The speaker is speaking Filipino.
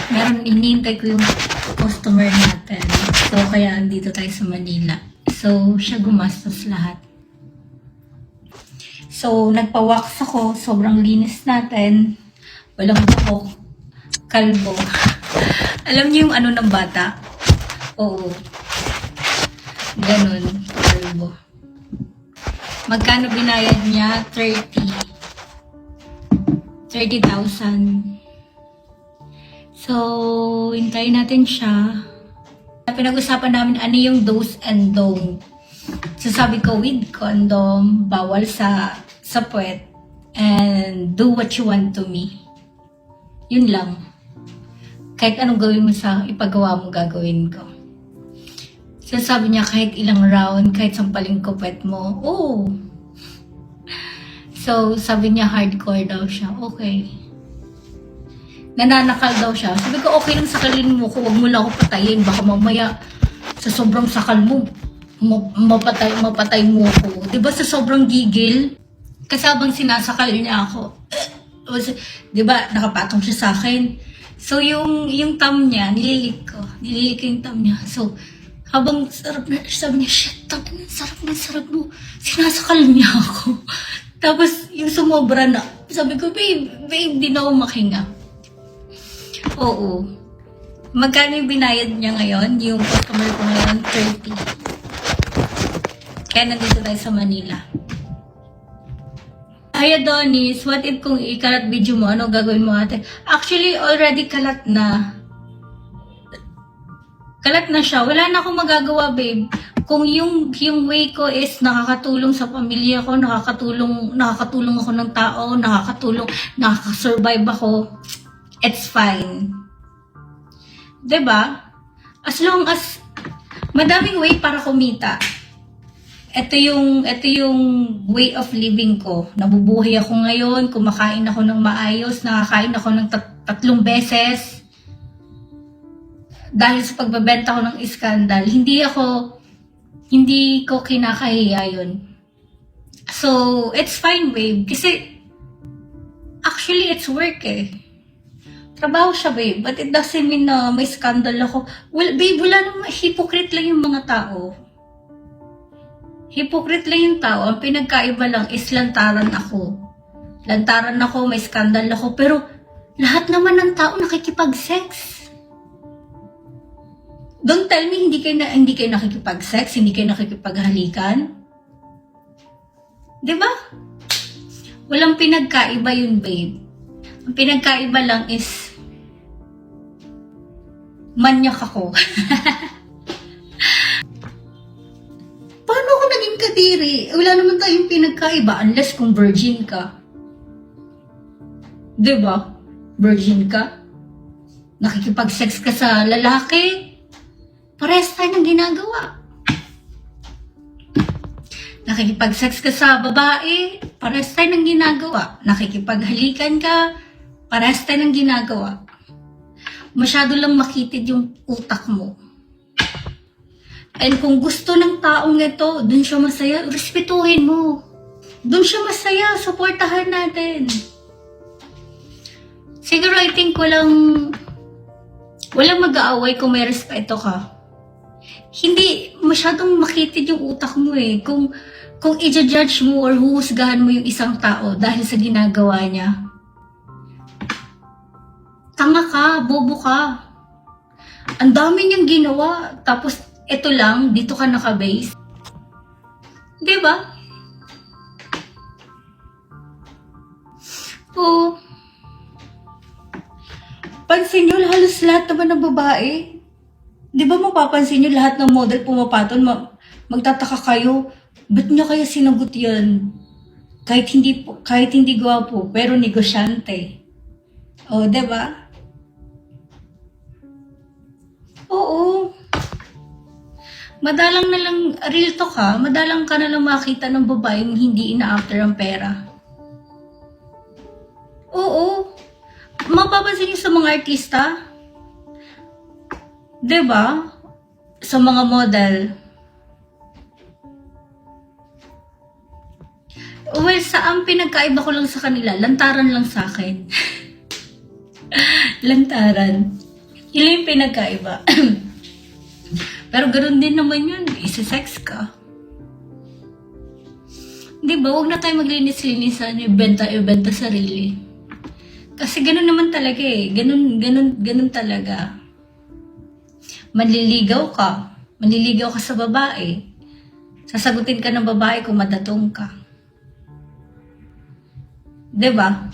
Meron, hinihintay ko yung customer natin. So, kaya andito tayo sa Manila. So, siya gumastos lahat. So, nagpa-wax ako. Sobrang linis natin. Walang buhok. Kalbo. Alam niyo yung ano ng bata? Oo. Ganun. Kalbo. Magkano binayad niya? 30,000. So, hintayin natin siya. Pinag-usapan namin ano yung do's and don't. So, sabi ko, with condom, bawal sa puwet, and do what you want to me. Yun lang. Kahit anong gawin mo sa ipagawa mo, gagawin ko. So, sabi niya, kahit ilang round, kahit sampaling ko puwet mo, oh. So, sabi niya, hardcore daw siya. Okay. Nananakal daw siya. Sabi ko, okay lang sakalin mo ko. Huwag mo lang ako patayin. Baka mamaya, sa sobrang sakal mo, mapatay mo ako. Diba sa sobrang gigil, kasabang sinasakal niya ako. Diba, nakapatong siya sa akin. So, yung thumb niya, nililik ko yung thumb niya. So, habang sarap na, sabi niya, shit, sarap mo. Sinasakal niya ako. Tapos, yung sumobra na, sabi ko, babe, di na ako makinga. Oo. Magkano yung binayad niya ngayon? Yung customer ko ngayon, 30. Kaya nandito tayo sa Manila. Hi Adonis, what if kung ikalat video mo, ano gagawin mo ate? Actually, already kalat na. Kalat na siya. Wala na akong magagawa, babe. Kung yung way ko is nakakatulong sa pamilya ko, nakakatulong ako ng tao, nakakasurvive ako, it's fine. Diba? As long as madaming way para kumita. Ito yung way of living ko. Nabubuhay ako ngayon, kumakain ako ng maayos, nakakain ako ng 3 beses. Dahil sa pagbebenta ko ng iskandal, hindi ko kinakahiya yun. So, it's fine, babe. Kasi, actually, it's work eh. Trabaho siya, babe. But it doesn't mean na may scandal ako. Well, babe, wala naman. Hypocrite lang yung mga tao. Hypocrite lang yung tao. Ang pinagkaiba lang is lantaran ako. Lantaran ako, may scandal ako. Pero, lahat naman ng tao nakikipag-sex. Don't tell me hindi kayo nakikipag-sex, hindi kayo nakikipaghalikan. Diba? Walang pinagkaiba yun, babe. Ang pinagkaiba lang is manyak ako. Paano ako naging kadiri? Wala naman tayong pinagkaiba unless kung virgin ka. Diba? Virgin ka? Nakikipag-sex ka sa lalaki? Parehas tayo ng ginagawa. Nakikipag-sex ka sa babae, parehas tayo ng ginagawa. Nakikipaghalikan ka, parehas tayo ng ginagawa. Masyado lang makitid yung utak mo. And kung gusto ng taong ito, dun siya masaya, respetuhin mo. Dun siya masaya, supportahan natin. Siguro I think walang mag-aaway kung may respeto ka. Hindi masyadong makitid yung utak mo eh. Kung i-judge mo or huhusgahan mo yung isang tao dahil sa ginagawa niya. Tanga ka, bobo ka. Ang dami niyang ginawa. Tapos ito lang, dito ka naka-base. Diba? Oo. Pansin nyo, halos lahat naman ng babae. Di ba mapapansin nyo lahat ng model pumapaton, magtataka kayo, ba't niya kaya sinagot yan? Kahit hindi gwapo, pero negosyante. O, di ba? Oo. Madalang na lang, real talk ha, madalang ka na lang makita ng babaeng hindi ina-after ang pera. Oo. Mapapansin nyo sa mga artista, diba? Sa mga model. Well, ang pinagkaiba ko lang sa kanila, lantaran lang sa akin. Lantaran. Yun lang yung pinagkaiba. Pero ganoon din naman yun, isa-sex ka. Di ba, huwag na tayo maglinis-linisan, ibenta sarili. Kasi ganoon naman talaga eh, ganoon talaga. Manliligaw ka sa babae. Sasagutin ka ng babae kung madatong ka. Di ba?